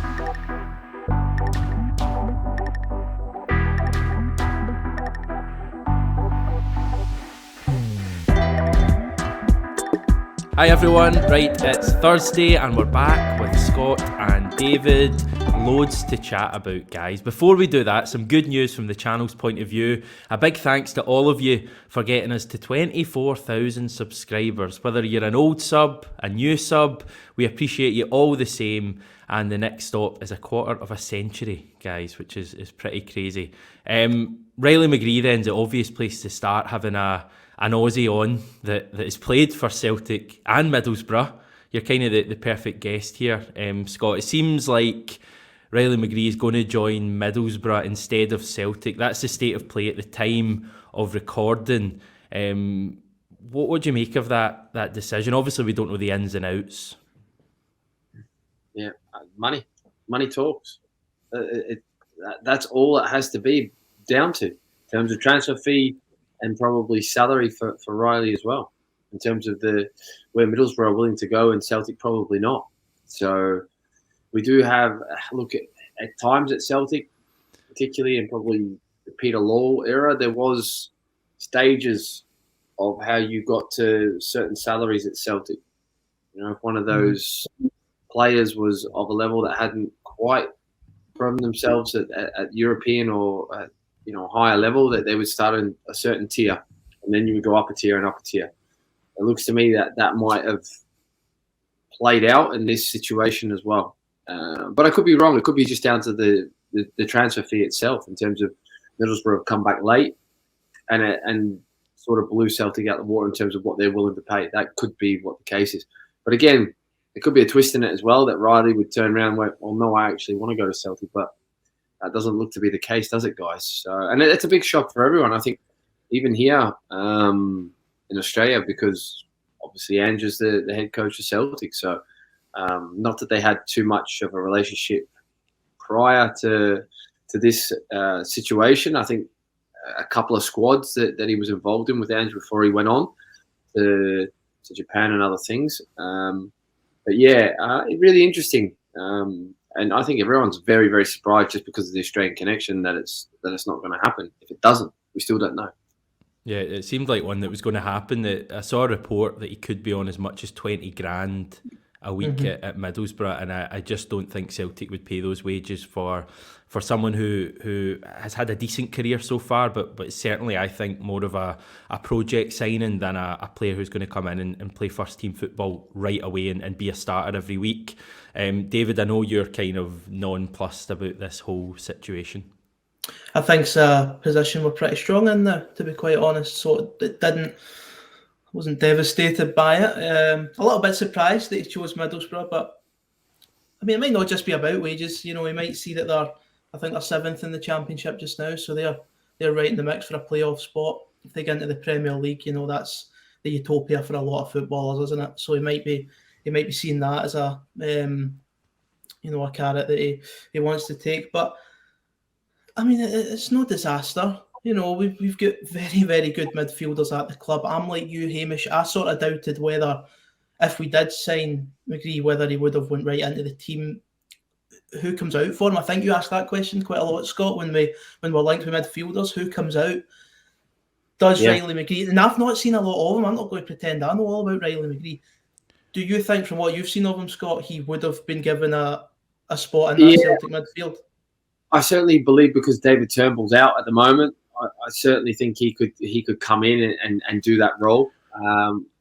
Hi everyone, right, it's Thursday and we're back with Scott and David. Loads to chat about, guys. Before we do that, some good news from the channel's point of view. A big thanks to all of you for getting us to 24,000 subscribers. Whether you're an old sub, a new sub, we appreciate you all the same. And the next stop is a quarter of a century, guys, which is pretty crazy. Riley McGree then's the obvious place to start, having an Aussie on that has played for Celtic and Middlesbrough. You're kind of the perfect guest here, Scott. It seems like Riley McGree is going to join Middlesbrough instead of Celtic. That's the state of play at the time of recording. What would you make of that decision? Obviously, we don't know the ins and outs. Yeah, money talks. That's all it has to be down to in terms of transfer fee and probably salary for Riley as well. In terms of where Middlesbrough are willing to go and Celtic probably not. So we do have a look at times at Celtic, particularly in probably the Peter Law era, there was stages of how you got to certain salaries at Celtic. You know, if one of those players was of a level that hadn't quite proven themselves at European or at, higher level, that they would start in a certain tier, and then you would go up a tier and up a tier. It looks to me that might have played out in this situation as well. But I could be wrong. It could be just down to the transfer fee itself, in terms of Middlesbrough have come back late and sort of blew Celtic out the water in terms of what they're willing to pay. That could be what the case is. But again, there could be a twist in it as well, that Riley would turn around and go, well, no, I actually want to go to Celtic, but that doesn't look to be the case, does it, guys? So, and it's a big shock for everyone. I think even here in Australia, because obviously Ange is the head coach of Celtic. So not that they had too much of a relationship prior to this situation. I think a couple of squads that he was involved in with Ange before he went on to Japan and other things. But yeah, really interesting. And I think everyone's very, very surprised just because of the Australian connection that it's not going to happen. If it doesn't, we still don't know. Yeah, it seemed like one that was going to happen. That I saw a report that he could be on as much as 20 grand a week at Middlesbrough, and I just don't think Celtic would pay those wages for someone who has had a decent career so far, but certainly I think more of a project signing than a player who's going to come in and play first team football right away and be a starter every week. David, I know you're kind of nonplussed about this whole situation. I think position we're pretty strong in there, to be quite honest. So wasn't devastated by it. A little bit surprised that he chose Middlesbrough, but I mean, it might not just be about wages. We might see that they're 7th in the Championship just now, so they're right in the mix for a playoff spot. If they get into the Premier League, that's the utopia for a lot of footballers, isn't it? So he might be seeing that as a a carrot that he wants to take. But I mean, it's no disaster. We've got very, very good midfielders at the club. I'm like you, Hamish. I sort of doubted whether, if we did sign McGree, whether he would have went right into the team. Who comes out for him? I think you asked that question quite a lot, Scott, when we're linked with midfielders. Who comes out? Does Riley McGree? And I've not seen a lot of him. I'm not going to pretend I know all about Riley McGree. Do you think, from what you've seen of him, Scott, he would have been given a spot in that Celtic midfield? I certainly believe, because David Turnbull's out at the moment, I certainly think he could come in and do that role.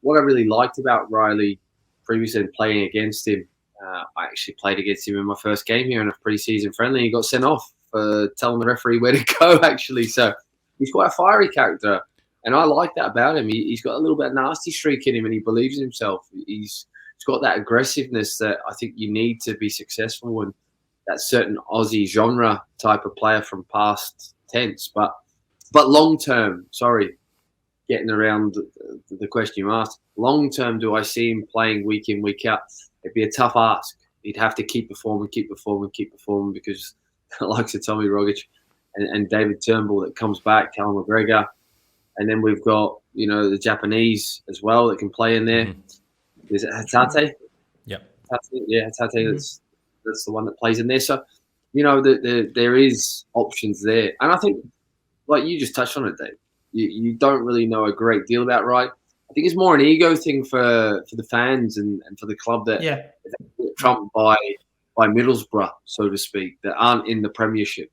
What I really liked about Riley previously and playing against him, I actually played against him in my first game here in a pre-season friendly. He got sent off for telling the referee where to go, actually. So he's quite a fiery character, and I like that about him. He's got a little bit of nasty streak in him, and he believes in himself. He's got that aggressiveness that I think you need to be successful in that certain Aussie genre type of player from past tense. But long term, getting around the question you asked, long term, do I see him playing week in, week out? It'd be a tough ask. He'd have to keep performing, because like Sir Tommy Rogic and David Turnbull that comes back, Callum McGregor, and then we've got the Japanese as well that can play in there. Is it Hatate? Yep. Hatate. Hatate. that's the one that plays in there. So, there is options there. And I think, like you just touched on it, Dave, you don't really know a great deal about Wright. I think it's more an ego thing for the fans and for the club that trumped by Middlesbrough, so to speak, that aren't in the Premiership.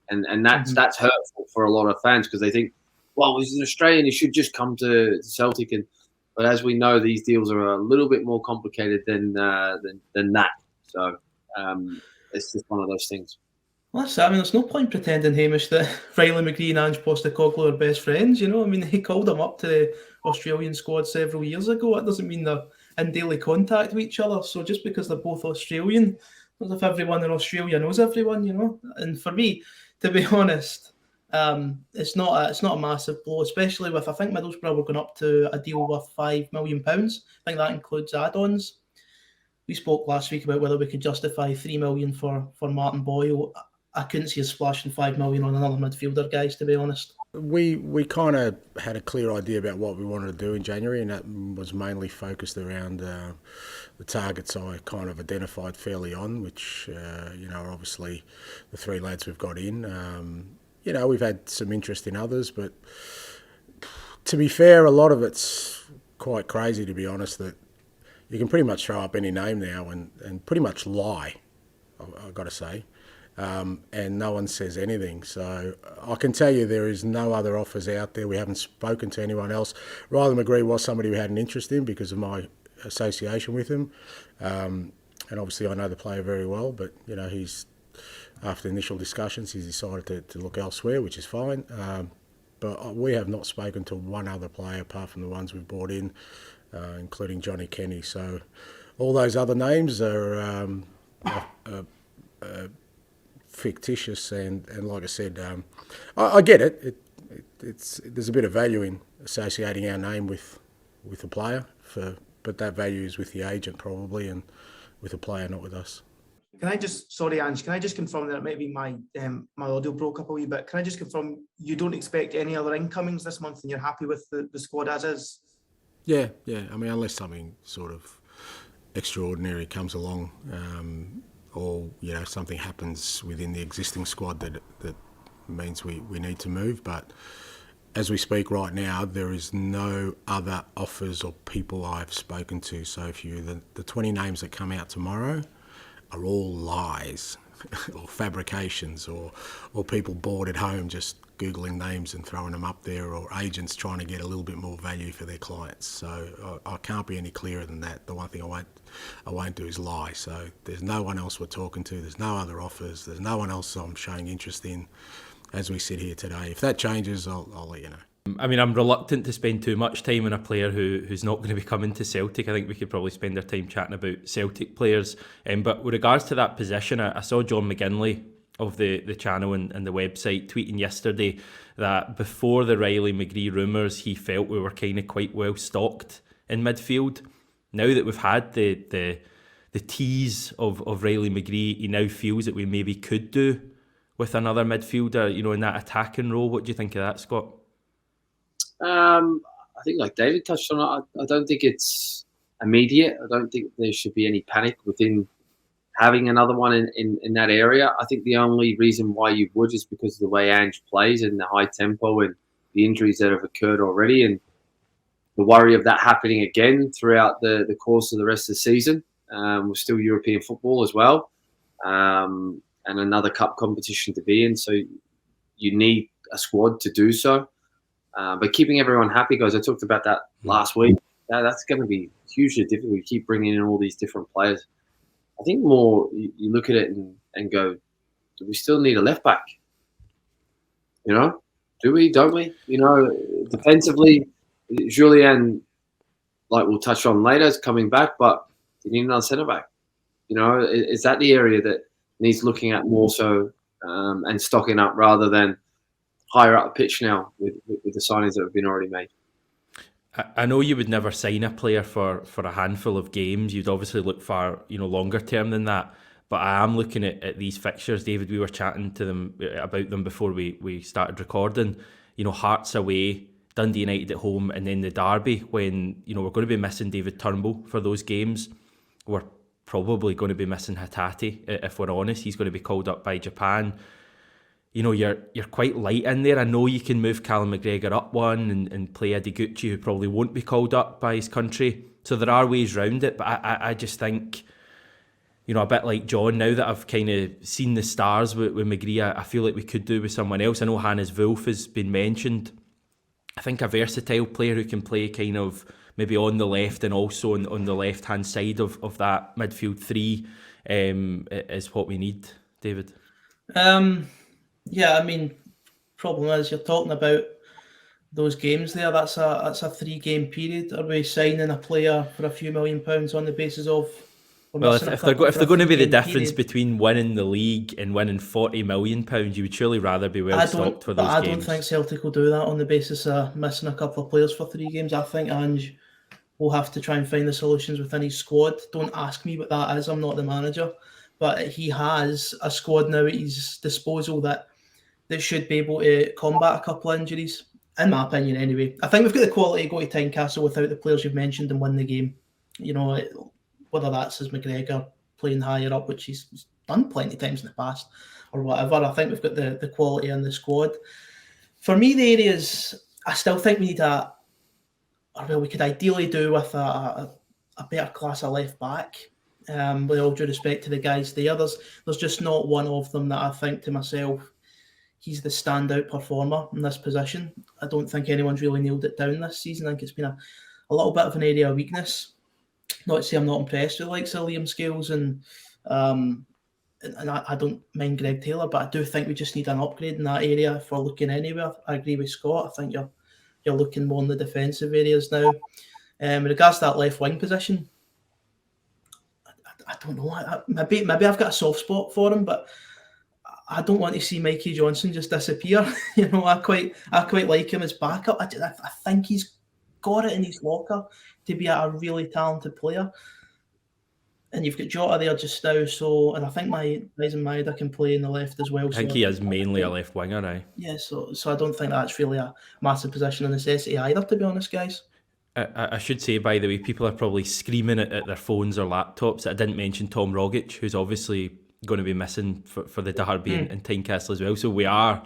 And that's hurtful for a lot of fans because they think, well, he's an Australian, he should just come to Celtic. But as we know, these deals are a little bit more complicated than that. So it's just one of those things. Well, that's it. I mean, there's no point pretending, Hamish, that Riley McGree and Ange Postecoglou are best friends. I mean, he called them up to the Australian squad several years ago. That doesn't mean they're in daily contact with each other. So just because they're both Australian, as if everyone in Australia knows everyone, And for me, to be honest, it's not a massive blow, especially with, I think Middlesbrough were going up to a deal worth £5 million. I think that includes add-ons. We spoke last week about whether we could justify £3 million for Martin Boyle. I couldn't see us splashing £5 million on another midfielder, guys, to be honest. We kind of had a clear idea about what we wanted to do in January, and that was mainly focused around the targets I kind of identified fairly on, which, are obviously the three lads we've got in. We've had some interest in others, but to be fair, a lot of it's quite crazy, to be honest, that you can pretty much throw up any name now and pretty much lie, I've got to say. And no one says anything. So I can tell you there is no other offers out there. We haven't spoken to anyone else. Riley McGree was somebody we had an interest in because of my association with him. And obviously I know the player very well, but, he's, after initial discussions, he's decided to look elsewhere, which is fine. But we have not spoken to one other player apart from the ones we've brought in, including Johnny Kenny. So all those other names are fictitious, and like I said, I get it. There's a bit of value in associating our name with a player, but that value is with the agent probably, and with the player, not with us. Sorry, Ange, can I just confirm that maybe my audio broke up a wee bit? Can I just confirm you don't expect any other incomings this month, and you're happy with the squad as is? Yeah. I mean, unless something sort of extraordinary comes along. Or something happens within the existing squad that means we need to move. But as we speak right now, there is no other offers or people I've spoken to. So if the 20 names that come out tomorrow are all lies or fabrications or people bored at home just Googling names and throwing them up there, or agents trying to get a little bit more value for their clients. So I can't be any clearer than that. The one thing I won't do is lie. So there's no one else we're talking to. There's no other offers. There's no one else I'm showing interest in as we sit here today. If that changes, I'll let you know. I mean, I'm reluctant to spend too much time on a player who's not going to be coming to Celtic. I think we could probably spend our time chatting about Celtic players. But with regards to that position, I saw John McGinley of the channel and the website tweeting yesterday that before the Riley McGree rumours, he felt we were kind of quite well stocked in midfield. Now that we've had the tease of Riley McGree, he now feels that we maybe could do with another midfielder, in that attacking role. What do you think of that, Scott? I think, like David touched on it, I don't think it's immediate. I don't think there should be any panic within having another one in that area. I think the only reason why you would is because of the way Ange plays and the high tempo and the injuries that have occurred already, and the worry of that happening again throughout the course of the rest of the season. We're still European football as well, and another cup competition to be in. So you need a squad to do so. But keeping everyone happy, guys, I talked about that last week. That's going to be hugely difficult. We keep bringing in all these different players. I think more you look at it and go, do we still need a left back? Do we? Don't we? Defensively, Julien, like we'll touch on later, is coming back, but you need another centre back. Is that the area that needs looking at more so and stocking up rather than higher up the pitch now with the signings that have been already made? I know you would never sign a player for a handful of games. You'd obviously look for longer term than that. But I am looking at these fixtures, David. We were chatting to them about them before we started recording. Hearts away, Dundee United at home, and then the derby when we're going to be missing David Turnbull for those games. We're probably going to be missing Hatate, if we're honest. He's going to be called up by Japan. You know, you're quite light in there. I know you can move Callum McGregor up one and play Adiguchi, who probably won't be called up by his country. So there are ways round it, but I just think, you know, a bit like John, now that I've kind of seen the stars with McGree, I feel like we could do with someone else. I know Hannes Wolf has been mentioned. I think a versatile player who can play kind of maybe on the left and also on the left-hand side of that midfield three is what we need, David. Yeah, I mean, problem is you're talking about those games there. That's a 3-game period. Are we signing a player for a few £1 million on the basis of? Well, if they're going to be the difference between winning the league and winning £40 million, you would surely rather be well stocked for those games. I don't think Celtic will do that on the basis of missing a couple of players for 3 games. I think Ange will have to try and find the solutions within his squad. Don't ask me what that is. I'm not the manager, but he has a squad now at his disposal that should be able to combat a couple of injuries, in my opinion anyway. I think we've got the quality to go to Tynecastle without the players you've mentioned and win the game. You know, whether that's as McGregor playing higher up, which he's done plenty of times in the past, or whatever. I think we've got the quality in the squad. For me, the areas, I still think we need we could ideally do with a better class of left back. With all due respect to the guys there, there's just not one of them that I think to myself, he's the standout performer in this position. I don't think anyone's really nailed it down this season. I think it's been a little bit of an area of weakness. Not to say I'm not impressed with like Liam Scales and I don't mind Greg Taylor, but I do think we just need an upgrade in that area if we're looking anywhere. I agree with Scott. I think you're looking more in the defensive areas now. In regards to that left wing position, I don't know. Maybe I've got a soft spot for him, but I don't want to see Mikey Johnson just disappear. You know, I quite like him as backup. I think he's got it in his locker to be a really talented player. And you've got Jota there just now, and I think Mason Maeda can play in the left as well. I think he is mainly a left winger, eh? Yeah, so I don't think that's really a massive position of necessity either, to be honest, guys. I should say, by the way, people are probably screaming at their phones or laptops that I didn't mention Tom Rogic, who's obviously going to be missing for the derby in Tynecastle as well. So we are,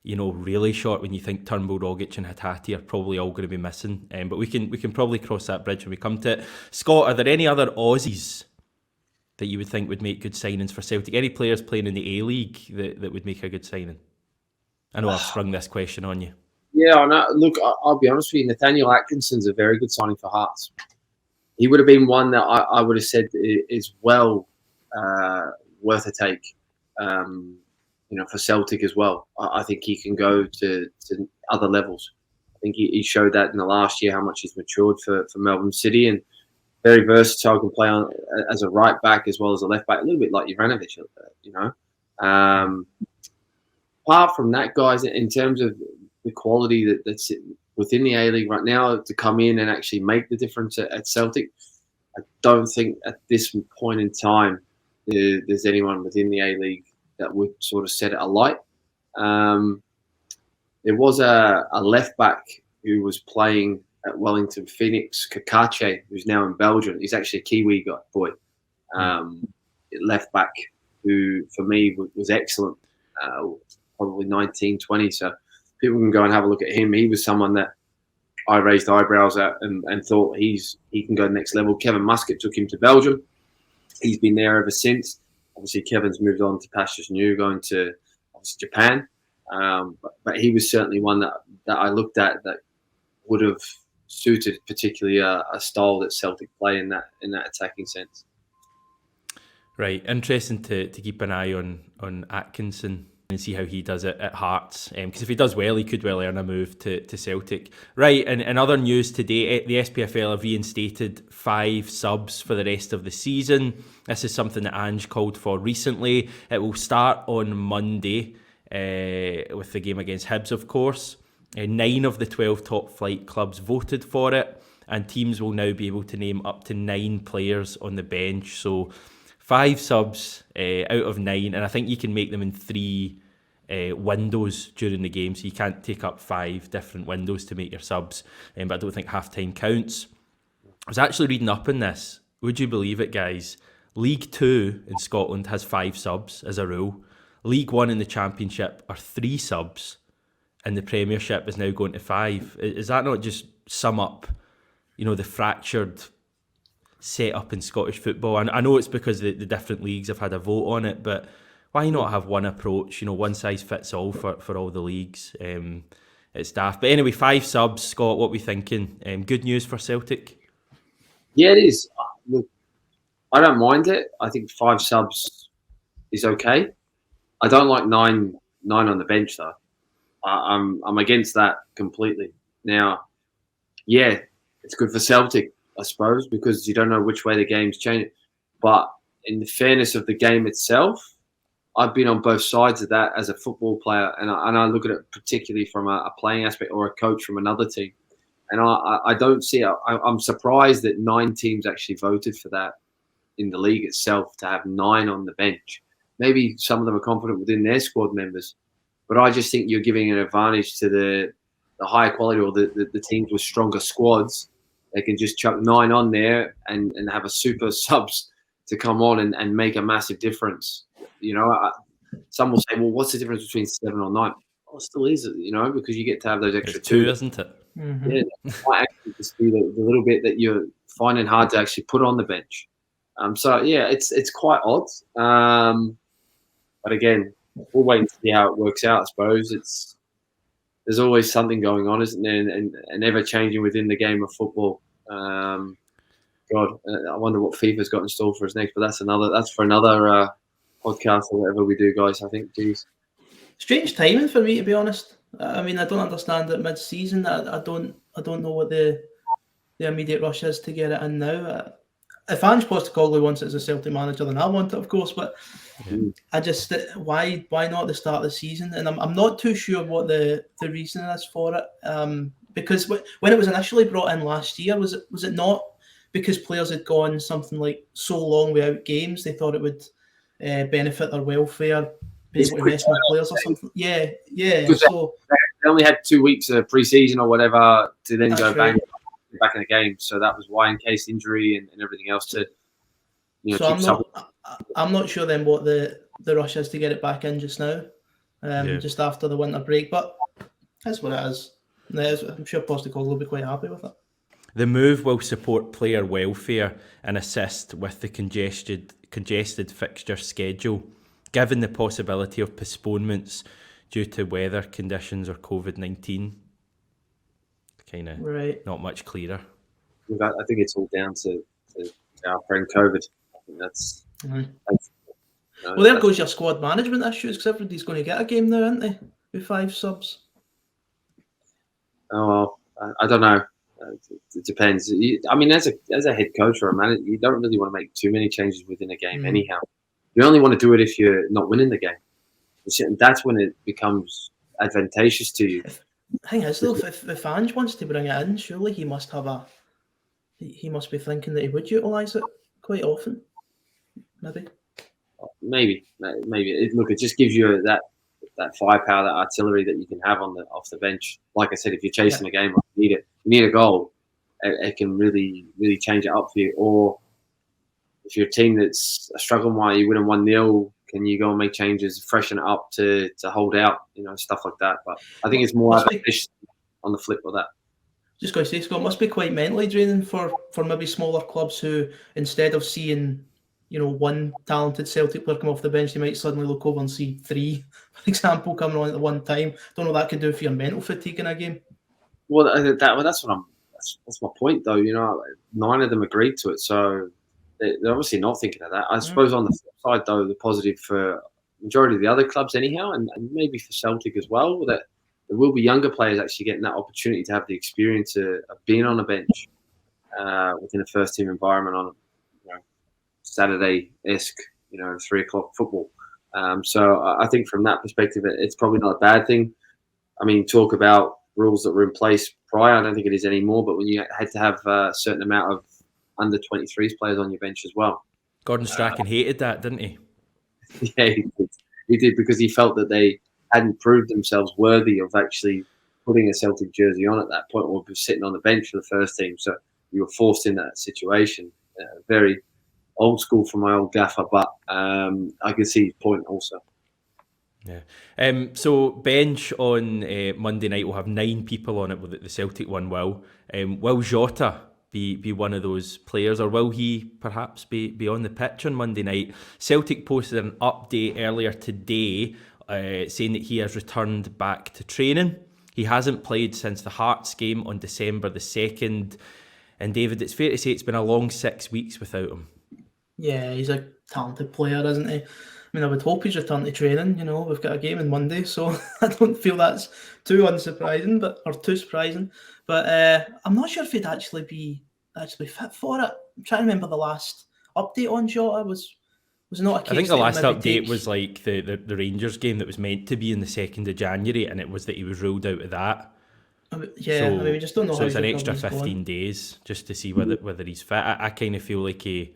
you know, really short when you think Turnbull, Rogic and Hatate are probably all going to be missing. But we can probably cross that bridge when we come to it. Scott, are there any other Aussies that you would think would make good signings for Celtic? Any players playing in the A-League that would make a good signing? I know I've sprung this question on you. Yeah, look, I'll be honest with you. Nathaniel Atkinson's a very good signing for Hearts. He would have been one that I would have said is well worth a take, for Celtic as well. I think he can go to other levels. I think he showed that in the last year how much he's matured for Melbourne City, and very versatile, can play on as a right back as well as a left back, a little bit like Juranovic, you know. Apart from that, guys, in terms of the quality that's within the A-League right now to come in and actually make the difference at Celtic, I don't think at this point in time there's anyone within the A-League that would sort of set it alight. There was a left back who was playing at Wellington Phoenix, Kakache, who's now in Belgium. He's actually a Kiwi boy, left back, who for me was excellent, probably 19, 20. So people can go and have a look at him. He was someone that I raised eyebrows at and thought he can go next level. Kevin Muscat took him to Belgium. He's been there ever since. Obviously, Kevin's moved on to pastures new, going to obviously Japan. But he was certainly one that I looked at that would have suited particularly a style that Celtic play in that attacking sense. Right, interesting to keep an eye on Atkinson and see how he does it at Hearts, because if he does well, he could well earn a move to Celtic. Right, and in other news today, the SPFL have reinstated 5 subs for the rest of the season. This is something that Ange called for recently. It will start on Monday with the game against Hibs, of course. 9 of the 12 top flight clubs voted for it, and teams will now be able to name up to 9 players on the bench. So 5 subs out of 9, and I think you can make them in 3 windows during the game, so you can't take up 5 different windows to make your subs, but I don't think half-time counts. I was actually reading up on this. Would you believe it, guys? League 2 in Scotland has 5 subs as a rule. League 1 in the Championship are 3 subs, and the Premiership is now going to 5. Is that not just sum up, the fractured setup in Scottish football? And I know it's because the different leagues have had a vote on it, but why not have one approach? One size fits all for all the leagues. It's daft. But anyway, 5 subs, Scott, what are we thinking? Good news for Celtic? Yeah, it is. Look, I don't mind it. I think 5 subs is okay. I don't like nine on the bench though. I'm against that completely. Now, yeah, it's good for Celtic, I suppose, because you don't know which way the game's changing. But in the fairness of the game itself, I've been on both sides of that as a football player, and I look at it particularly from a playing aspect or a coach from another team. And I don't see it. I'm surprised that 9 teams actually voted for that in the league itself, to have 9 on the bench. Maybe some of them are confident within their squad members, but I just think you're giving an advantage to the higher quality or the teams with stronger squads. They can just chuck 9 on there and have a super subs to come on and make a massive difference. Some will say, well, what's the difference between 7 or 9? Well, it still is, because you get to have those extra it's 2, isn't it? Mm-hmm. Yeah, it might actually just be the little bit that you're finding hard to actually put on the bench. So yeah, it's quite odd. But again, we'll wait and see how it works out. I suppose there's always something going on, isn't there? And ever changing within the game of football. God, I wonder what FIFA's got in store for us next. But that's for another podcast or whatever we do, guys. I think. Geez. Strange timing for me, to be honest. I mean, I don't understand it mid-season. I don't know what the immediate rush is to get it in now. If Ange Postecoglou wants it as a Celtic manager, then I want it, of course. But I just why not at the start of the season? And I'm not too sure what the reasoning is for it. Because when it was initially brought in last year, was it not because players had gone something like so long without games, they thought it would benefit their welfare, be able to rest more players or something? Yeah. So they only had 2 weeks of pre-season or whatever to then go right. back in the game. So that was why, in case injury and everything else, to so I'm not sure then what the rush is to get it back in just now, just after the winter break. But that's what it is. I'm sure Postecoglou will be quite happy with it. The move will support player welfare and assist with the congested fixture schedule, given the possibility of postponements due to weather conditions or COVID-19. Kind of not much clearer. I think it's all down to our friend COVID. I think that's well, there goes your squad management issues, because everybody's going to get a game now, aren't they? With 5 subs. Oh well, I don't know. It depends. I mean, as a head coach or a manager, you don't really want to make too many changes within a game anyhow. You only want to do it if you're not winning the game. That's when it becomes advantageous to you. The thing is, though, if Ange wants to bring it in, surely he must he must be thinking that he would utilise it quite often. Maybe. Look, it just gives you that firepower, that artillery that you can have off the bench. Like I said, if you're chasing a game, you need a goal. It can really, really change it up for you. Or if you're a team that's struggling while you win 1-0, can you go and make changes, freshen it up to hold out, stuff like that. But I think it's more advantageous on the flip of that. Just going to say, Scott, must be quite mentally draining for maybe smaller clubs who, instead of seeing, one talented Celtic player come off the bench, they might suddenly look over and see 3, for example, coming on at one time. Don't know what that could do for your mental fatigue in a game. Well, that's my point, though. 9 of them agreed to it, so they're obviously not thinking of that. I suppose on the flip side, though, the positive for majority of the other clubs anyhow, and maybe for Celtic as well, that there will be younger players actually getting that opportunity to have the experience of being on a bench within a first-team environment on Saturday-esque, 3:00 football. So I think from that perspective, it's probably not a bad thing. I mean, talk about rules that were in place prior, I don't think it is anymore, but when you had to have a certain amount of under 23s players on your bench as well. Gordon Strachan hated that, didn't he? Yeah, he did because he felt that they hadn't proved themselves worthy of actually putting a Celtic jersey on at that point, or sitting on the bench for the first team. So you were forced in that situation. Very old school from my old gaffer, but I can see his point also. Yeah. So bench on Monday night will have 9 people on it, with the Celtic one will. Will Jota be one of those players, or will he perhaps be on the pitch on Monday night? Celtic posted an update earlier today saying that he has returned back to training. He hasn't played since the Hearts game on December the 2nd. And David, it's fair to say it's been a long 6 weeks without him. Yeah, he's a talented player, isn't he? I mean, I would hope he's returned to training. You know, we've got a game on Monday, so I don't feel that's too unsurprising, or too surprising. But I'm not sure if he'd actually be fit for it. I'm trying to remember the last update on Jota was not a case. I think the last update takes... was like the Rangers game that was meant to be in the 2nd of January, and it was that he was ruled out of that. Yeah, so, I mean, we just don't know. So how it's an extra 15 going. days just to see whether he's fit. I kind of feel like he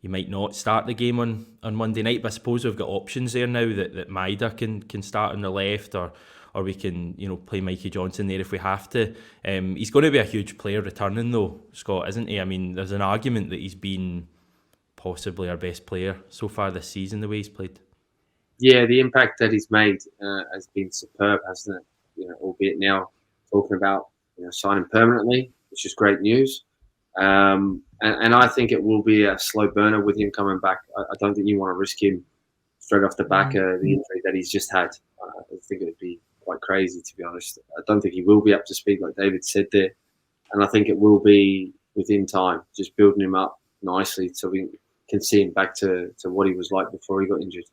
might not start the game on Monday night, but I suppose we've got options there now that Maida can start on the left, or we can play Mikey Johnson there if we have to. He's going to be a huge player returning though, Scott, isn't he? I mean, there's an argument that he's been possibly our best player so far this season, the way he's played. Yeah, the impact that he's made has been superb, hasn't it? Albeit now talking about signing permanently, which is great news. And I think it will be a slow burner with him coming back. I don't think you want to risk him straight off the back of the injury that he's just had. I think it would be quite crazy, to be honest. I don't think he will be up to speed, like David said there. And I think it will be within time, just building him up nicely so we can see him back to what he was like before he got injured.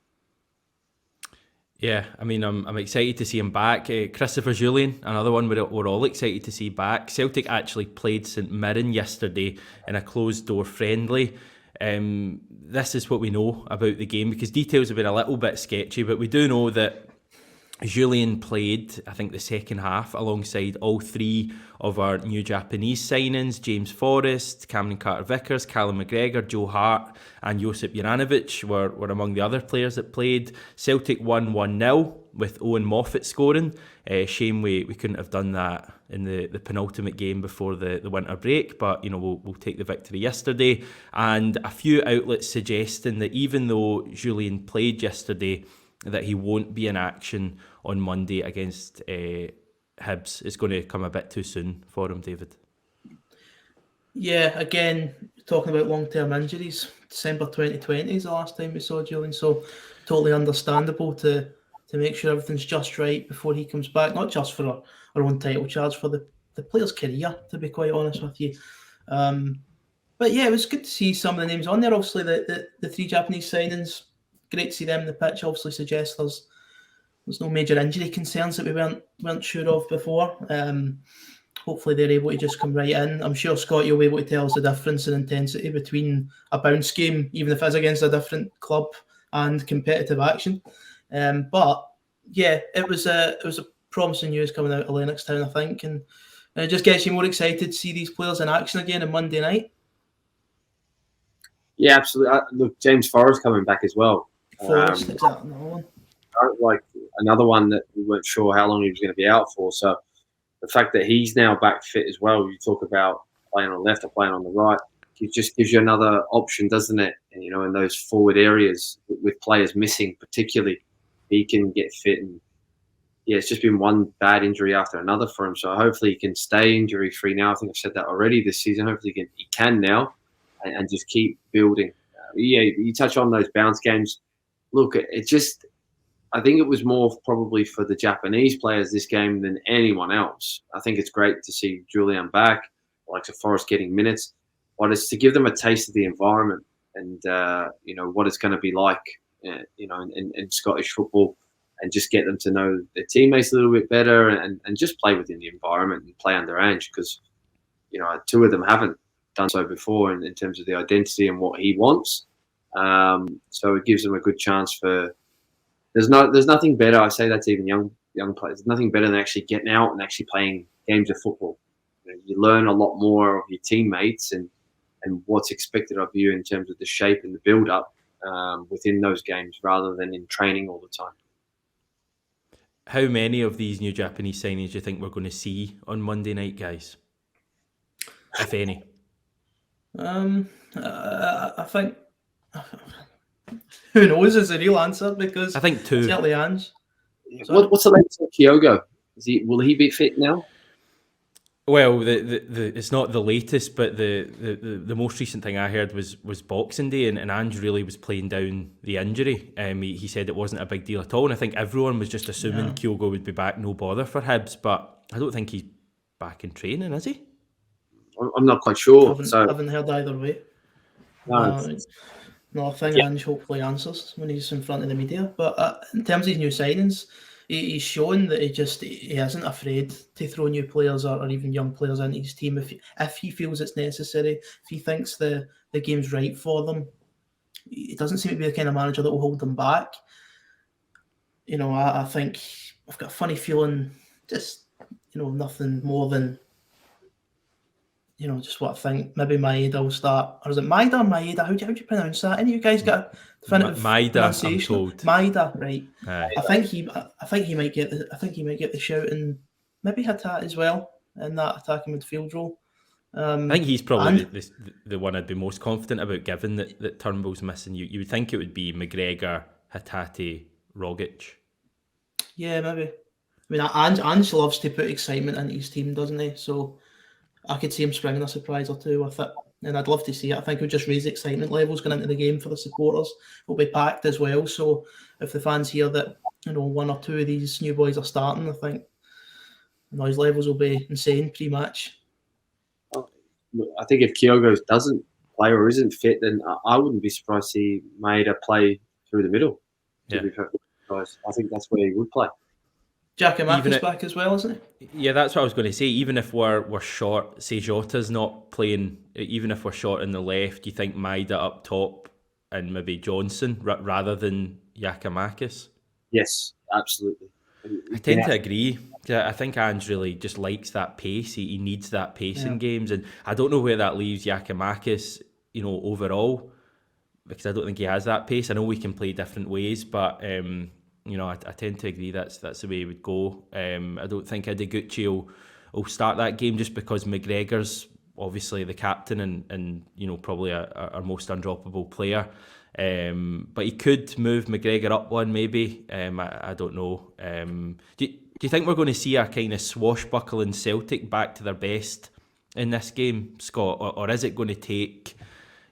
Yeah, I mean, I'm excited to see him back. Christopher Julian, another one we're all excited to see back. Celtic actually played St Mirren yesterday in a closed-door friendly. This is what we know about the game, because details have been a little bit sketchy, but we do know that Julian played, I think, the second half alongside all 3 of our new Japanese signings: James Forrest, Cameron Carter-Vickers, Callum McGregor, Joe Hart and Josip Juranovic were among the other players that played. Celtic won 1-0 with Owen Moffat scoring. Shame we couldn't have done that in the penultimate game before the winter break, but we'll take the victory yesterday. And a few outlets suggesting that even though Julian played yesterday, that he won't be in action on Monday against Hibs. It's going to come a bit too soon for him, David. Yeah, again, talking about long-term injuries, December 2020 is the last time we saw Julian, so totally understandable to make sure everything's just right before he comes back, not just for our own title charge, for the player's career, to be quite honest with you. But yeah, it was good to see some of the names on there. Obviously, the 3 Japanese signings, great to see them in the pitch. Obviously suggests there's no major injury concerns that we weren't sure of before. Hopefully they're able to just come right in. I'm sure, Scott, you'll be able to tell us the difference in intensity between a bounce game, even if it's against a different club, and competitive action. But yeah, it was a promising news coming out of Lennoxtown, I think, and it just gets you more excited to see these players in action again on Monday night. Yeah, absolutely. Look, James Forrest coming back as well. Forrest, exactly. Like another one that we weren't sure how long he was going to be out for. So the fact that he's now back fit as well, you talk about playing on the left or playing on the right, it just gives you another option, doesn't it? And, in those forward areas with players missing, particularly, he can get fit. And yeah, it's just been one bad injury after another for him. So hopefully he can stay injury free now. I think I've said that already this season. Hopefully he can now and just keep building. Yeah, you touch on those bounce games. Look, I think it was more probably for the Japanese players this game than anyone else. I think it's great to see Julian back, like Forrest getting minutes, but it's to give them a taste of the environment and what it's going to be like, in Scottish football, and just get them to know their teammates a little bit better and just play within the environment and play under Ange, because 2 of them haven't done so before in terms of the identity and what he wants. So it gives them a good chance for. There's nothing better. I say that to even young players. There's nothing better than actually getting out and actually playing games of football. You learn a lot more of your teammates and what's expected of you in terms of the shape and the build-up within those games, rather than in training all the time. How many of these new Japanese signings do you think we're going to see on Monday night, guys? If any? I think Who knows is the real answer, because I think 2. certainly Ange. What's the latest on Kyogo? Will he be fit now? Well, the it's not the latest, but the most recent thing I heard was Boxing Day, and Ange really was playing down the injury. He said it wasn't a big deal at all, and I think everyone was just assuming Kyogo would be back, no bother for Hibs, but I don't think he's back in training, is he? I'm not quite sure. Haven't heard either way. No, I think Ange hopefully answers when he's in front of the media. But in terms of his new signings, he's shown that he isn't afraid to throw new players or even young players into his team if he feels it's necessary, if he thinks the game's right for them. He doesn't seem to be the kind of manager that will hold them back. You know, I think I've got a funny feeling, just, you know, nothing more than, you know, just what I think. Maybe Maeda will start, or is it Maeda or Maeda? How do you pronounce that? Any of you guys got a definitive Maeda, I'm told. Maeda, right? Aye. I think he might get the shout, and maybe Hatat as well in that attacking midfield role. I think he's probably the one I'd be most confident about, given that Turnbull's missing. You would think it would be McGregor, Hatate, Rogic. Yeah, maybe. I mean, Ange loves to put excitement into his team, doesn't he? So I could see him springing a surprise or two with it, and I'd love to see it. I think it would just raise excitement levels going into the game for the supporters. It'll be packed as well, so if the fans hear that, you know, 1 or 2 of these new boys are starting, I think the noise levels will be insane pre-match. I think if Kyogo doesn't play or isn't fit, then I wouldn't be surprised to see Maeda play through the middle. To be perfectly honest, I think that's where he would play. Giacomakis back as well, isn't he? Yeah, that's what I was going to say. Even if we're short, say Jota's not playing, even if we're short in the left, do you think Maeda up top and maybe Johnson rather than Giacomakis? Yes, absolutely. I tend to agree. I think Ange really just likes that pace. He needs that pace in games, and I don't know where that leaves Giacomakis, you know, overall, because I don't think he has that pace. I know we can play different ways, but you know, I tend to agree that's the way he would go. I don't think Ideguchi will start that game, just because McGregor's obviously the captain and you know, probably our most undroppable player. But he could move McGregor up one, maybe. I don't know. Do you think we're going to see a kind of swashbuckling Celtic back to their best in this game, Scott, or is it going to take,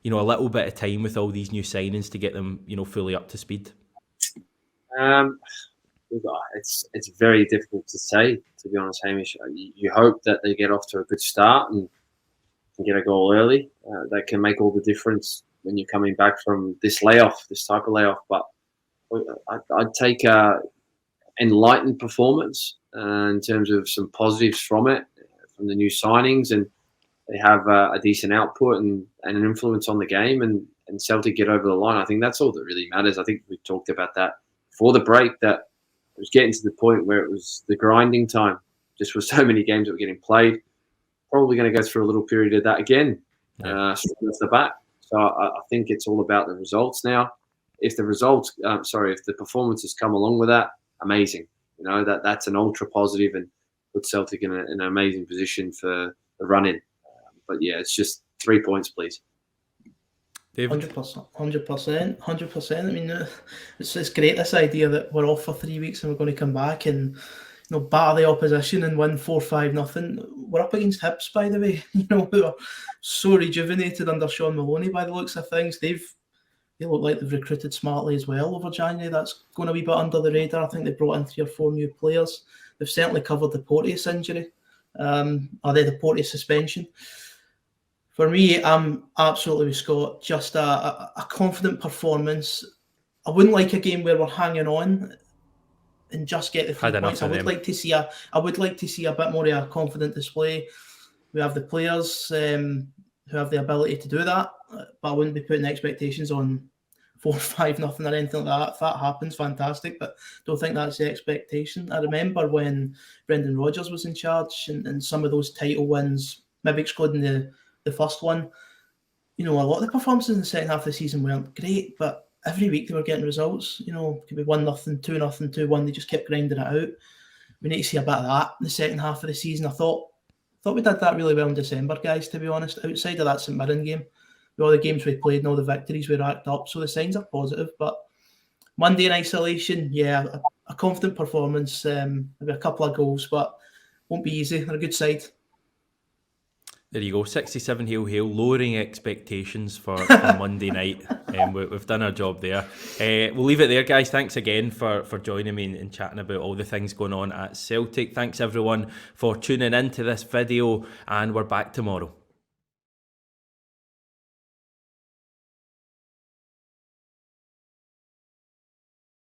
you know, a little bit of time with all these new signings to get them, you know, fully up to speed? It's very difficult to say, to be honest, Hamish. You hope that they get off to a good start and get a goal early. That can make all the difference when you're coming back from this type of layoff. But I'd take an enlightened performance in terms of some positives from it, from the new signings, and they have a decent output and an influence on the game, and Celtic get over the line. I think that's all that really matters. I think we talked about that before the break, that it was getting to the point where it was the grinding time, just with so many games that were getting played. Probably going to go through a little period of that again, straight off the bat. So I think it's all about the results now. If the if the performances come along with that, amazing. You know, that's an ultra positive and puts Celtic in an amazing position for the run-in. But yeah, it's just 3 points, please. 100%. I mean, it's great, this idea that we're off for 3 weeks and we're going to come back and, you know, batter the opposition and win 4-5-0. We're up against Hibs, by the way. You know, who are so rejuvenated under Sean Maloney by the looks of things. They look like they've recruited smartly as well over January. That's going a wee bit under the radar. I think they brought in 3 or 4 new players. They've certainly covered the Porteous injury, the Porteous suspension. For me, I'm absolutely with Scott. Just a confident performance. I wouldn't like a game where we're hanging on and just get the 3 points. I would like to see a bit more of a confident display. We have the players who have the ability to do that, but I wouldn't be putting expectations on 4-5-0 or anything like that. If that happens, fantastic, but don't think that's the expectation. I remember when Brendan Rodgers was in charge and some of those title wins, maybe excluding the first one, you know, a lot of the performances in the second half of the season weren't great, but every week they were getting results. You know, it could be 1-0, 2-0, 2-1. They just kept grinding it out. We need to see a bit of that in the second half of the season. I thought we did that really well in December, guys, to be honest. Outside of that St Mirren game, with all the games we played and all the victories we racked up. So the signs are positive. But Monday in isolation, yeah, a confident performance, maybe a couple of goals, but won't be easy. They're a good side. There you go, 67 hail, lowering expectations for Monday night. We've done our job there. We'll leave it there, guys. Thanks again for joining me and chatting about all the things going on at Celtic. Thanks everyone for tuning into this video, and we're back tomorrow.